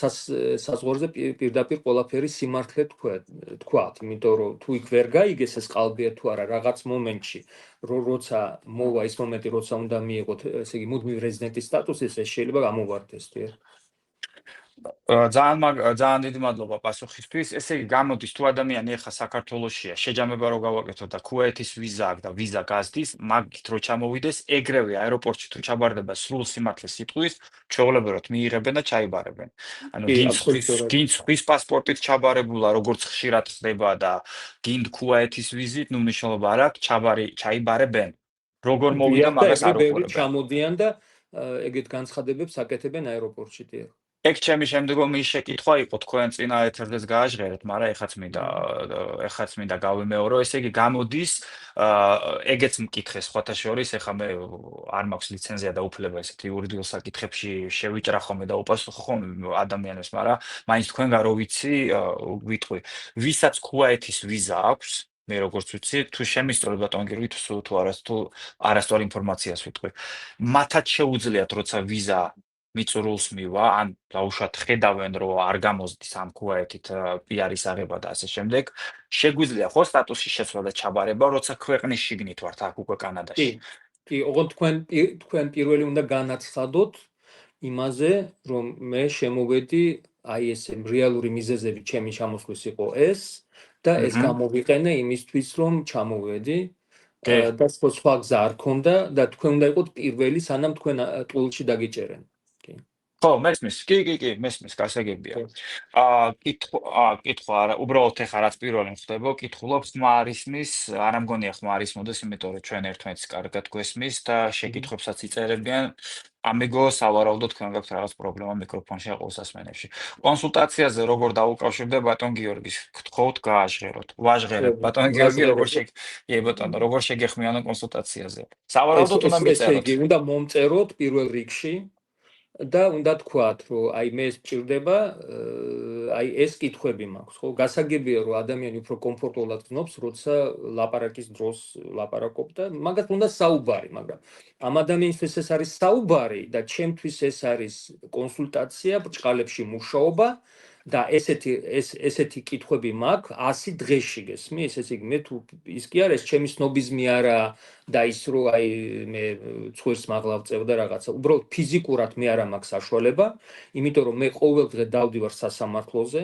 საზღვარზე პირდაპირ ყველაფერი სიმართლე თქვათ, იმიტომ რომ თუ იქ ვერ გაიგეს ეს ყალბია თუ არა, რაღაც მომენტში, როცა მოვა ის მომენტი, როცა უნდა მიიღოთ, ესე იგი მუდმივი რეზიდენტის სტატუსი, ეს შეიძლება გამოვარდეს, დიახ. ძალიან დიდი მადლობა პასუხისთვის. ესე იგი, გამოდის თუ ადამიანი ახლა საქართველოშია, შეჯამება რომ გავაკეთოთ და ქუვაითის ვიზა აქვს და ვიზა გასდის, მაგით რო ჩამოვიდეს, ეგრევე აეროპორტში თუ ჩაბარდება სრულ სიმართლეს სიტყვის, ჩვეულებრივად მიიღებენ და ჩაიბარებენ. ანუ გინდ ხვის პასპორტით ჩაბარებულა, როგორც ხშირად ხდება და გინდ ქუვაითის ვიზით, ნუ მნიშვნელობა არ აქვს, ჩაიბარებენ. როგორ მოვიდა მაგას არ უყურებენ. ჩამოდიან და ეგეთ განცხადებებს აკეთებენ აეროპორტში, დიახ. ეგ ჩემი შემდგომი შეკითხვა იყო, თქვენ წინა ეთერდეს გააჟღერეთ, მაგრამ ეხაც მინდა გავიმეორო, ესე იგი გამოდის, ეგეც მკითხეს სხვათა შორის, ეხლა მე არ მაქვს ლიცენზია და უფლება ესეთი იურიდიულ საკითხებში შევიჭრა ხოლმე და უპასუხო ხოლმე ადამიანებს, მაგრამ მაინც თქვენგან რო ვიცი, ვიტყვი, ვისაც ქუვაითის ვიზა აქვს, მე როგორც ვიცი, თუ შემისწორებთ ბატონ გირგვით, თუ არასწორ ინფორმაციას ვიტყვი, მათაც შეუძლიათ, როცა ვიზა მიწურულს მივა, ან დაუშვათ ხედავენ, რომ არ გამოსდის ამ ქუვაითით პიარის აღება და ასე შემდეგ, შეგვიძლია ხო სტატუსის შეცვლა და ჩაბარება, როცა ქვეყნის შიგნით ვართ აქ უკვე კანადაში. კი, ოღონდ თქვენ პირველი უნდა განაცხადოთ იმაზე, რომ მე შემოვედი, აი ესე რეალური მიზეზები ჩემი ჩამოსვლის იყო ეს და ეს გამოვიყენე იმისთვის, რომ ჩამოვედი. და სხვა გზა არ ქონდა და თქვენ უნდა იყოთ პირველი, სანამ თქვენ ტყუილში დაგიჭერენ. ხო, მესმის, კი, მესმის, გასაგებია. კითხვა არა, უბრალოდ ეხლა რაც პირველი ხდება, კითხულობ, ხმა არ ისმის, არ ამგონია ხმა არ ისმოდეს, იმიტომ რომ ჩვენ ერთმანეთს კარგად გვესმის და შეკითხვებსაც იწერებიან. ამიგო, სავარაუდოდ თქვენ გაქვთ რაღაც პრობლემა მიკროფონში ან ყოლსასმენებში. კონსულტაციაზე როგორ დაუკავშირდე ბატონ გიორგის? გთხოვთ გააჟღეროთ. ვაჟღერებ ბატონ გიორგი, როგორ შეგეხმიანო კონსულტაციაზე? სავარაუდოდ უნდა მიწეროთ. ესე იგი, უნდა მომწეროთ პირველ რიგში. და უნდა თქვათ, რომ აი მე ეს მჭირდება, აი ეს კითხვები მაქვს, ხო? გასაგებია, რომ ადამიანი უფრო კომფორტულად გნობს, როცა ლაპარაკის დროს ლაპარაკობ და მაგათ უნდა საუბარი, მაგრამ ამ ადამიანისთვის ეს არის საუბარი და ჩემთვის ეს არის კონსულტაცია, ბრჭყალებში მუშაობა და ესეთი კითხვები მაქვს 100 დღეში, გესმის? ესე იგი, მე თუ ის კი არა, ეს ჩემი სნობიზმი არა და ის რო აი მე ცხვირს მაღლავწევ და რაღაცა. უბრალოდ ფიზიკურად მე არ მაქვს საშუალება, იმიტომ რომ მე ყოველ დღე დავდივარ სასამართლოზე,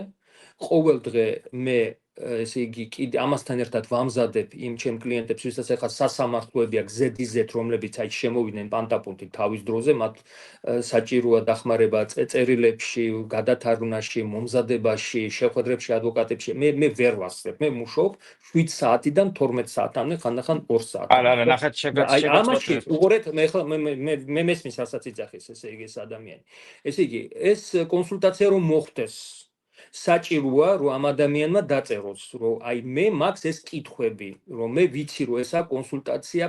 ყოველ დღე მე ესე იგი კიდე ამასთან ერთად ვამზადებ იმ ჩემ კლიენტებს, ვისაც ახლა სასამართლოები აქვს ზედიზედ, რომლებიც აი შემოვიდნენ პანტაპუნტით თავის დროზე, მათ საჭიროა დახმარება წერილებში, გადათარგმნაში, მომზადებაში, შეხვედრებში ადვოკატებში. მე ვერ ვასწრებ, მე მუშაობ 7 საათიდან 12 საათამდე, ხანდახან 2 საათამდე. არა, ნახეთ შეგაწყვეტეთ. აი ამაში უყურეთ, მე ახლა მე მესმის რასაც იძახის ესე იგი ეს ადამიანი. ესე იგი, ეს კონსულტაცია რომ მოხდეს საჭიროა, რომ ამ ადამიანმა დაწეროს, რომ აი მე მაქვს ეს კითხვები, რომ მე ვიცი, რომ ესა კონსულტაცია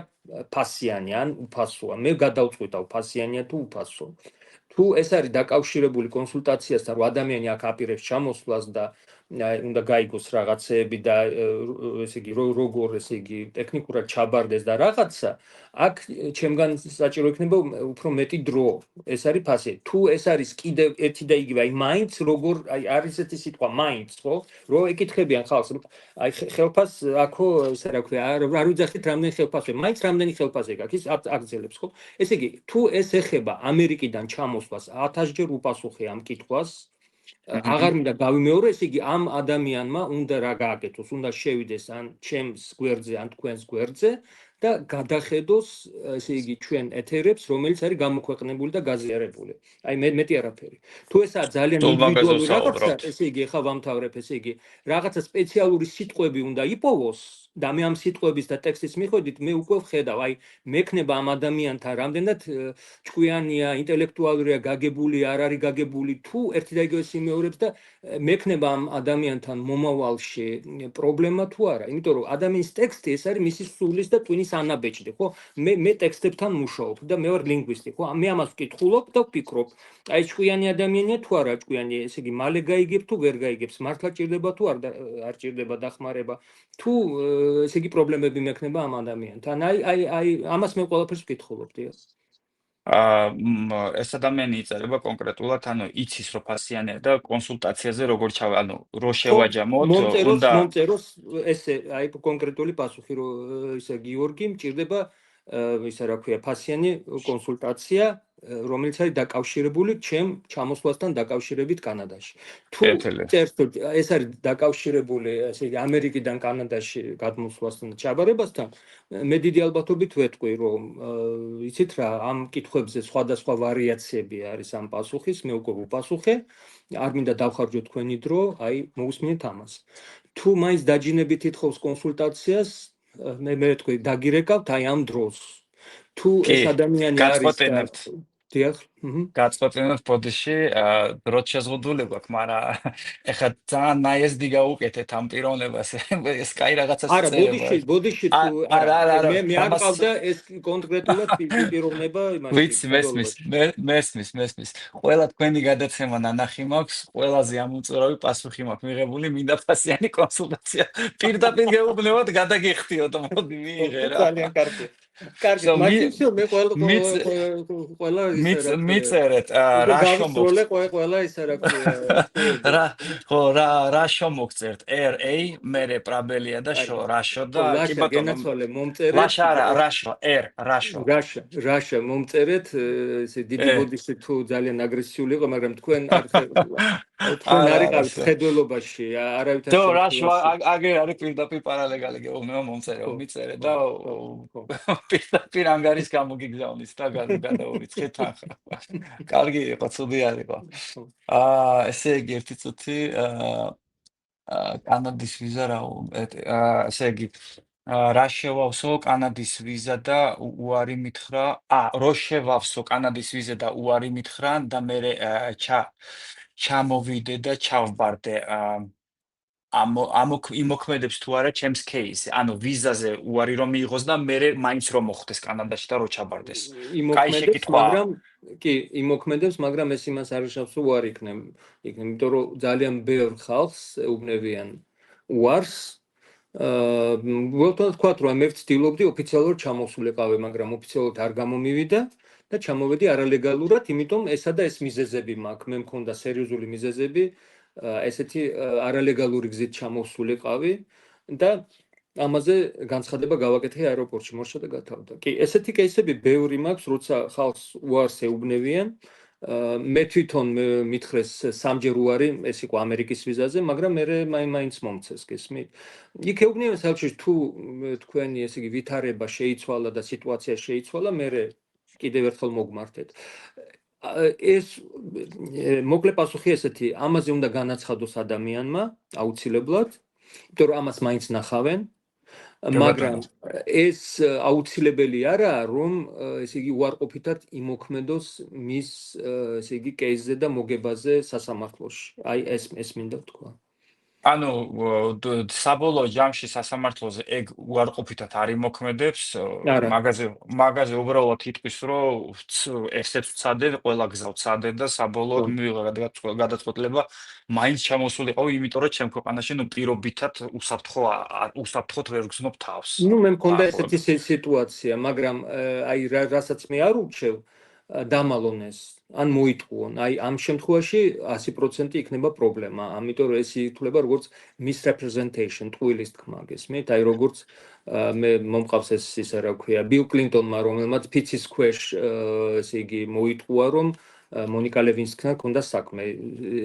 ფასიანი ან უფასოა. მე გადავწყვიტავ ფასიანია თუ უფასო. თუ ეს არის დაკავშირებული კონსულტაციასთან, რომ ადამიანი აქ აპირებს ჩამოსვლას და უნდა გაიგოს რაღაცეები და ესე იგი როგორ ესე იგი ტექნიკურად ჩაბარდეს და რაღაცა, აქ ჩემგან საჭირო იქნება უფრო მეტი დრო. ეს არის ფასი. თუ ეს არის კიდევ ერთი და იგივე, აი მაინც როგორ აი არის ესეთი სიტყვა მაინც, ხო? რო ეკითხებიან ხალხს, აი ხელფას აქო ესე რა ქვია, არ ვიძახით რამდენი ხელფასია, მაინც რამდენი ხელფასია გაქვს, ის აგრძელებს, ხო? ესე იგი, თუ ეს ეხება ამერიკიდან ჩამოსვლას, 1000-ჯერ უპასუხე ამ კითხვას. აღარ მინდა გავიმეორო, ესე იგი ამ ადამიანმა უნდა რა გააკეთოს, უნდა შევიდეს ან ჩემს გვერდზე, ან თქვენს გვერდზე და გადახედოს, ესე იგი ჩვენ ეთერებს, რომელიც არის გამოქვეყნებული და გაზიარებული. აი მეტი არაფერი. თუ ესაა ძალიან ინდივიდუალური რაღაცა, ესე იგი ახლა ვამთავრებ, ესე იგი რაღაცა სპეციალური სიტყვები უნდა იპოვოს და მე ამ სიტყვების და ტექსტის მიხედვით მე უკვე ვხედავ, აი მექნება ამ ადამიანთან რამდენად ჭკვიანია, ინტელექტუალურია, გაგებული, არ არის გაგებული, თუ ერთი და იგივე სიმეორებს და მექნება ამ ადამიანთან მომავალში პრობლემა თუ არა, იმიტომ რომ ადამიანის ტექსტი ეს არის მისი სულის და ტვინის ანაბეჭდი, ხო? მე ტექსტებთან მუშაობ და მე ვარ ლინგვისტი, ხო? მე ამას ვკითხულობ და ვფიქრობ, აი ჭკვიანი ადამიანია თუ არა ჭკვიანი, ესე იგი მალე გაიგებ თუ ვერ გაიგებს, მართლა ჭირდება თუ არ ჭირდება დახმარება, თუ ესე იგი პრობლემები მექნება ამ ადამიანთან. აი ამას მე ყველაფერს ვკითხულობ, დიახ. ეს ადამიანი იწერება კონკრეტულად, ანუ იცის რომ ფასიანია და კონსულტაციაზე როგორ ჩავა, ანუ რო შევაჯამოთ, უნდა მომწეროს ესე აი კონკრეტული პასუხი, რომ ისა გიორგი მჭირდება ისა რა ქვია, ფასიანი კონსულტაცია, რომელიც არის დაკავშირებული ჩემ ჩამოსვლასთან დაკავშირებით კანადაში. თუ წერს ეს არის დაკავშირებული, ესე იგი ამერიკიდან კანადაში გადმოსვლასთან და ჩაბარებასთან, მე დიდი ალბათობით ვეტყვი, რომ იცით რა, ამ კითხვებზე სხვადასხვა ვარიაციები არის ამ პასუხის, მე უკვე ვუპასუხე, არ მინდა დავხარჯო თქვენი დრო, აი მოусმინეთ ამას. თუ მაინც დაჯინებით ითხოვს კონსულტაციას, მე ვეტყვი, დაგირეკავთ აი ამ დროს. თუ ეს ადამიანი არის და დიახ, გაწყვეტინოთ ბოდიში, დროც შეზღუდული გვაქვს, მაგრამ ეხლა ძალიან ნაიაზდი გაუკეთეთ ამ პიროვნებას, ეს კაი რაღაცას წერება. არა, ბოდიში თუ მე არ ყავდა ეს კონკრეტულად პიროვნება იმაში. მესმის. ყველა თქვენი გადაცემა ნანახი მაქვს, ყველაზე ამოწურავი პასუხი მაქვს მიღებული, მინდა ფასიანი კონსულტაცია. პირდაპირ გეუბნებოდ გადაგიხდიოთ, მოდი მიიღე რა. ძალიან კარგი. კარგი, მაგისო მე ყველა მიწერეთ რა შომოგწერთ ყველა ისა რა ქვია ხო რა შომოგწერთ RA მერე პრაბელია და რაშო და კი ბატონო გენაცვალე მომწერეთ რაშა მომწერეთ ესე დიდი ბოდიში თუ ძალიან აგრესიული იყო მაგრამ თქვენ არ იყავით ხედველობაში არავითარ თო რაშო აგერ არის პირდაპირ პარალეგალი გეუბნება მომწერე მიწერე და პირდაპირ ანგარის გამოგიგზავნით და გადაურიცხეთ ახლა. კარგი იყო, ცუდი არ იყო. ესე იგი ერთი წუთი კანადის ვიზა რა ესე იგი რა შევავსო კანადის ვიზა და უარი მითხრა, რო შევავსო კანადის ვიზა და უარი მითხრა და მე ჩამოვიდე და ჩავბარდე იმოქმედებს თუ არა ჩემს кейსი, ანუ ვიზაზე უარი რომ მიიღოს და მე მაინც რომ მოხდეს კანადაში და რო ჩაბარდეს. კაი შეკითხვა. კი, იმოქმედებს, მაგრამ ეს იმას არ ნიშნავს, რომ უარი იქნება, იმიტომ რომ ძალიან ბევრ ხალხს ეუბნებიან უარს. უბრალოდ თქვათ, რომ მე ვცდილობდი ოფიციალურად ჩამოსულიყავი, მაგრამ ოფიციალურად არ გამომივიდა და ჩამოვედი არალეგალურად, იმიტომ ესა და ეს მიზეზები მაქვს. მე მქონდა სერიოზული მიზეზები. ესეთი არალეგალური გზით ჩამოსულიყავი და ამაზე განცხადება გავაკეთე აეროპორტში მორჩა და გათავდა. კი, ესეთი кейსები ბევრი მაქვს, როცა ხალხს უარს ეუბნებიან. მე თვითონ მითხრეს სამჯერ უარი, ეს იყო ამერიკის ვიზაზე, მაგრამ მე მაინც მომცეს, გესმით? იქ ეუბნებიან საერთოდ თუ თქვენი ესე იგი ვითარება შეიცვალა და სიტუაცია შეიცვალა, მე კიდევ ერთხელ მოგმართეთ. ეს მოკლე პასუხი ესეთი, ამაზე უნდა განაცხადოს ადამიანმა, აუცილებლად, იმიტომ რომ ამას მაინც ნახავენ, მაგრამ ეს აუცილებელი არაა, რომ ესე იგი უარყოფითად იმოქმედოს მის ესე იგი кейსზე და მოგებაზე სასამართლოში. აი ეს მინდა ვთქვა. ანუ საბოლოო ჯამში სასამართლოზე ეგ უარყოფითად არ იმოქმედებს, არა. მაგაზე უბრალოდ იტყვის, რომ ესეც ვცადე, ყველა გზა ვცადე და საბოლოოდ მივიღა გადაწყვეტილება მაინც ჩამოსულიყო, იმიტომ რომ ჩემ ქვეყანაში პირობითად უსაფრთხოდ ვერ გრძნობ თავს. ნუ მე მქონდა ესეთი სიტუაცია, მაგრამ აი რასაც მე არ ურჩევ დამალონეს, ან მოიტყუონ. აი ამ შემთხვევაში 100% იქნება პრობლემა, ამიტომ რომ ეს ითვლება როგორც misrepresentation, ტყუილის თქმა, გესმით? აი როგორც მე მომყავს ეს ისე რა ქვია, ბილ კლინტონმა, რომელმაც ფიცის ქვეშ ესე იგი მოიტყუა, რომ მონიკა ლევინსკთან ჰქონდა საქმე.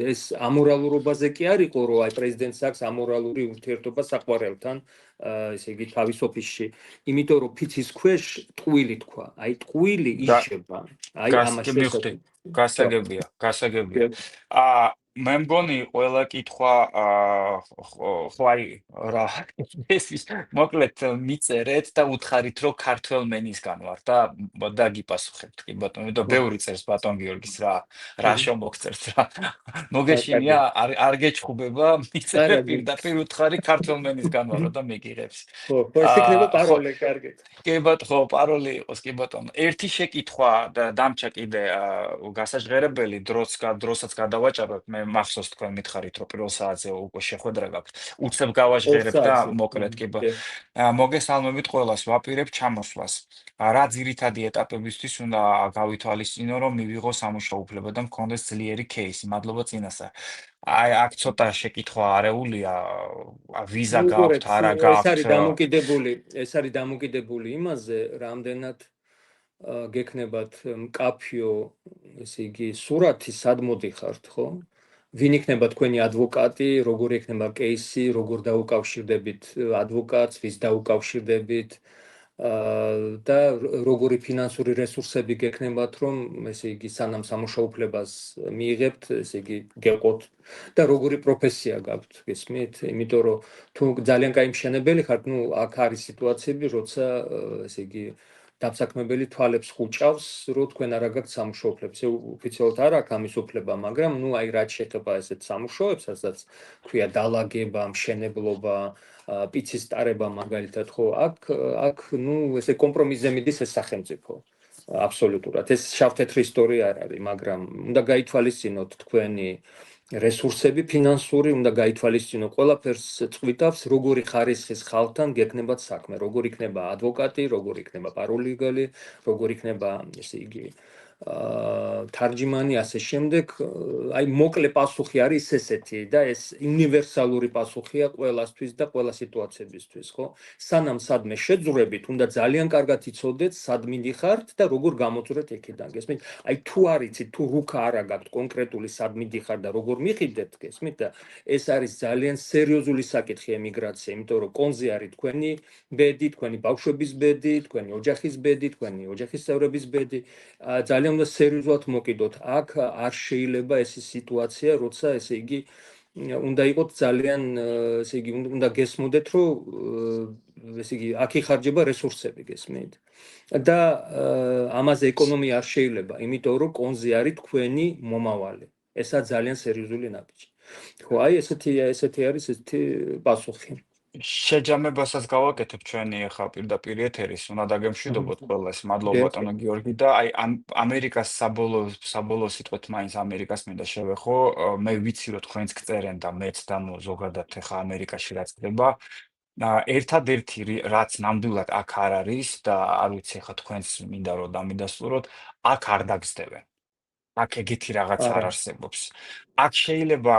ეს ამორალურობაზე კი არ იყო, რომ აი პრეზიდენტს აქვს ამორალური ურთიერთობა საყვარელთან, ესე იგი თავის ოფისში. იმიტომ რომ ფიცის ქვეშ ტყუილი თქვა. აი ტყუილი იშება. აი ამაში გასაგებია. მე მგონი ყველა კითხვა ხო აი რა ეს მოკლედ მიწერეთ და უთხარით რომ ქართველ მენისგან ვარ და დაგიპასუხებთ კი ბატონო, იმიტომ ბევრი წერს ბატონ გიორგის რა შემოგწერთ რა. მოგეშინია არ გეჩხუბება, მიწერეთ პირდაპირ უთხარი ქართველ მენისგან ვარო და მიგიღებს. ხო, ეს იქნება პაროლე, კარგით. კი ბატონო, პაროლი იყოს, კი ბატონო. ერთი შეკითხვა და დამჭა კიდე გასაჟღერებელი დროსაც გადავაჭაროთ, მე მახსოვს თქვენ მითხარით, რომ პირველ საათზე უკვე შეხვედრა გაქვთ. უცებ გავაჟღერებ და მოკლედ კი მოგესალმებით ყველას, ვაპირებ ჩამოსვლას. რა ძირითადი ეტაპებისთვის უნდა გავითვალისწინო, რომ მივიღო სამუშაო უფლება და მქონდეს ძლიერი кейსი. მადლობა წინასწარ. აი აქ ცოტა შეკითხვა არეულია, ვიზა გაქვთ, არა გაქვთ. ეს არის დამოკიდებული იმაზე, რამდენად გექნებათ მკაფიო, ესე იგი, სურათი სად მოდიხართ, ხო? ვინ იქნება თქვენი ადვოკატი, როგორ იქნება кейსი, როგორ დაუკავშირდებით ადვოკატს, ვის დაუკავშირდებით და როგორი ფინანსური რესურსები გექნებათ, რომ ესე იგი სანამ სამუშაო უფლებას მიიღებთ, ესე იგი გეყოთ და როგორი პროფესია გაქვთ, გესმით? იმიტომ რომ თუ ძალიან კაი მშენებელი ხართ, ნუ აქ არის სიტუაციები, როცა ესე იგი დამსაქმებელი თვალებს ხუჭავს, რომ თქვენ არა გაქვთ სამუშაო უფლება. ესე ოფიციალურად არ აქვს ამის უფლება, მაგრამ ნუ აი რაც შეეხება ესეთ სამუშაოებს, რასაც ქვია დალაგება, მშენებლობა, პიცის ტარება მაგალითად, ხო, აქ ნუ ესე კომპრომისზე მიდის ეს სახელმწიფო. აბსოლუტურად. ეს შავ-თეთრი ისტორია არ არის, მაგრამ უნდა გაითვალისწინოთ თქვენი რესურსები ფინანსური, უნდა გაითვალისწინო ყველაფერს წვითავს, როგორი ხარისხის ხალხთან გექნებათ საქმე, როგორ იქნება ადვოკატი, როგორ იქნება პარალეგალი, როგორ იქნება, ესე იგი, თარჯიმანი, ასე შემდეგ. აი მოკლე პასუხი არის ესეთი და ეს უნივერსალური პასუხია ყველასთვის და ყველა სიტუაციებისთვის, ხო? სანამ სადმე შეძურებით, უნდა ძალიან კარგად იცოდეთ, სად მიდიხართ და როგორ გამოძვრეთ იქიდან, გესმით? აი თუ არ იცით, თუ რუქა არა გაქვთ კონკრეტული სად მიდიხარ და როგორ მიყიდებთ, გესმით? და ეს არის ძალიან სერიოზული საკითხი ემიგრაცია, იმიტომ რომ კონზე არის თქვენი ბედი, თქვენი ბავშვების ბედი, თქვენი ოჯახის ბედი, თქვენი ოჯახის წევრების ბედი. ძალიან უნდა სერიოზულად მოკიდოთ. აქ არ შეიძლება ეს სიტუაცია, როცა ესე იგი უნდა იყოთ ძალიან, ესე იგი, უნდა გესმოდეთ, რომ ესე იგი, აქ იხარჯება რესურსები, გესმით? და ამაზე ეკონომია არ შეიძლება, იმიტომ რომ კონზე არის თქვენი მომავალი. ესა ძალიან სერიოზული ნაბიჯი. ხო, აი ესეთი არის ესეთი პასუხი. შეჯამებასაც გავაკეთებ ჩვენი ახლა პირდაპირ ეთერის, უნდა დაგემშვიდობოთ ყველას. მადლობა ბატონო გიორგი და აი ამერიკას საბოლოო სიტყვით მაინც ამერიკას მინდა შევეხო. მე ვიცი რომ თქვენც გწერენ და მეც და ზოგადად ახლა ამერიკაში რაც ხდება. ერთადერთი რაც ნამდვილად აქ არ არის და არ ვიცი ახლა თქვენს მინდა რომ დამიდასტუროთ, აქ არ დაგზდებენ. აქ ეგეთი რაღაც არ არსებობს. აქ შეიძლება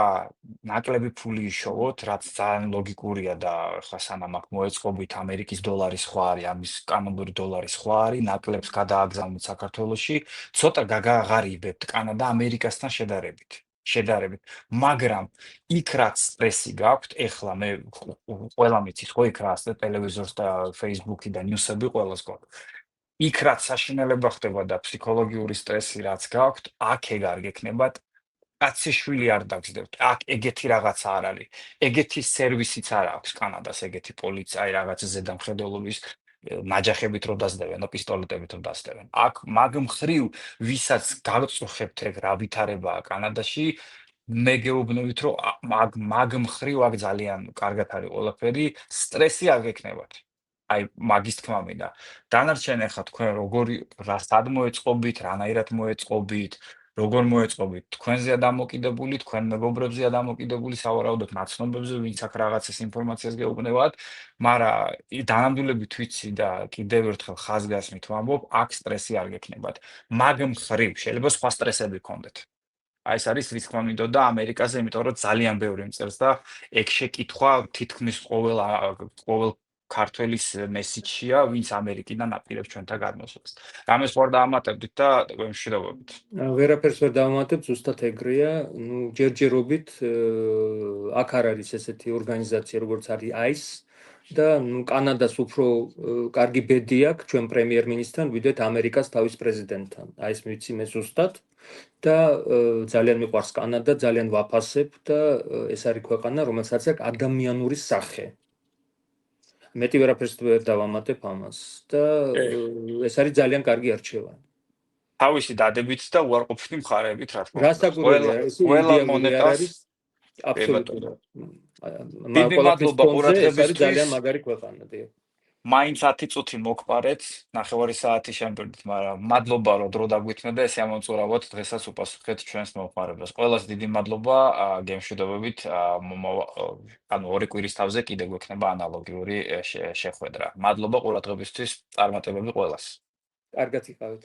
ნაკლები ფული იშოვოთ, რაც ძალიან ლოგიკურია და ხა სანამ აქ მოეწყობით ამერიკის დოლარი სხვა არის, ამის კანონური დოლარი სხვა არის, ნაკლებს გადააგზავნოთ საქართველოში, ცოტა გაგაღარიბებთ კანადა ამერიკასთან შედარებით. მაგრამ იქ რაც სტრესი გაქვთ, ეხლა მე ყველა მიცის ხო იქ რა ტელევიზორს და Facebook-ი და ნიუსები ყველას გვაქვს. იქ რაც საშინელება ხდება და ფსიქოლოგიური სტრესი რაც გაქვთ, აქ ეგ არ გექნებათ, კაცი შვილი არ დაგზდებთ. აქ ეგეთი რაღაცა არ არის. ეგეთი სერვისიც არ აქვს კანადას, ეგეთი პოლიცია, აი რაღაც ზედამხედველობის ნაჯახებით რომ დასდევენ და პისტოლეტებით რომ დასდევენ. აქ მაგ მხრივ, ვისაც გავწუხებთ ეგ რა ვითარებაა კანადაში, მე გეუბნებით, რომ მაგ მხრივ აქ ძალიან კარგად არის ყველაფერი, სტრესი არ გექნებათ. აი, მაგის თქმა მინდა. დანარჩენ ახლა თქვენ სად მოეწყობით, რანაირად მოეწყობით, როგორ მოეწყობით, თქვენზეა დამოკიდებული, თქვენ მეგობრებზეა დამოკიდებული, სავარაუდოდ ნაცნობებზე, ვინც აქ რაღაცას ინფორმაციას გეუბნებათ, მაგრამ დანამდვილებით ვიცი და კიდევ ერთხელ ხაზგასმით ვამბობ, აქ სტრესი არ გექნებათ. მაგ მხრივ შეიძლება სხვა სტრესები გქონდეთ. აი ეს არის რის თქმა მინდოდა ამერიკაზე, იმიტომ რომ ძალიან ბევრი მწერს და ეგ შეკითხვა თითქმის ყოველ ქართველის მესიჯშია, ვინც ამერიკიდან აპირებს ჩვენთან გადმოსვლას. რამეს ვარ დაამატებდით და მშვიდობებით. ვერაფერს ვერ დავამატებ, ზუსტად ეგრეა. ნუ ჯერჯერობით აქ არ არის ესეთი ორგანიზაცია, როგორც არის ICE და ნუ კანადას უფრო კარგი ბედი აქვს ჩვენ პრემიერ-მინისტრთან, ვიდრე ამერიკას თავის პრეზიდენტთან. აი ეს ვიცი მე ზუსტად და ძალიან მიყვარს კანადა, ძალიან ვაფასებ და ეს არის ქვეყანა, რომელსაც აქვს ადამიანური სახე. მეტი ვერაფერს ვერ დავამატებ ამას და ეს არის ძალიან კარგი არჩევანი. თავისი დადებით და უარყოფითი მხარეებით, რა თქმა უნდა. რასაკვირველია, ეს ყველა იდეალური არ მონეტას არის აბსოლუტურად. დიდი მადლობა ეს არის ყურადღებისთვის. ძალიან მაგარი ქვეყანა, დიახ. მაინც 10 წუთი მოგპარეთ, ნახევარი საათი შემბერდით, მაგრამ მადლობა რომ დრო დაგვითმეთ და ესე ამომწურავოთ დღესაც უპასუხეთ ჩვენს მომხმარებლებს. ყველას დიდი მადლობა, გემშვიდობებით. ანუ ორი კვირის თავზე კიდე გვექნება ანალოგიური შეხვედრა. მადლობა ყურადღებისთვის, წარმატებები ყველას. კარგად იყავით.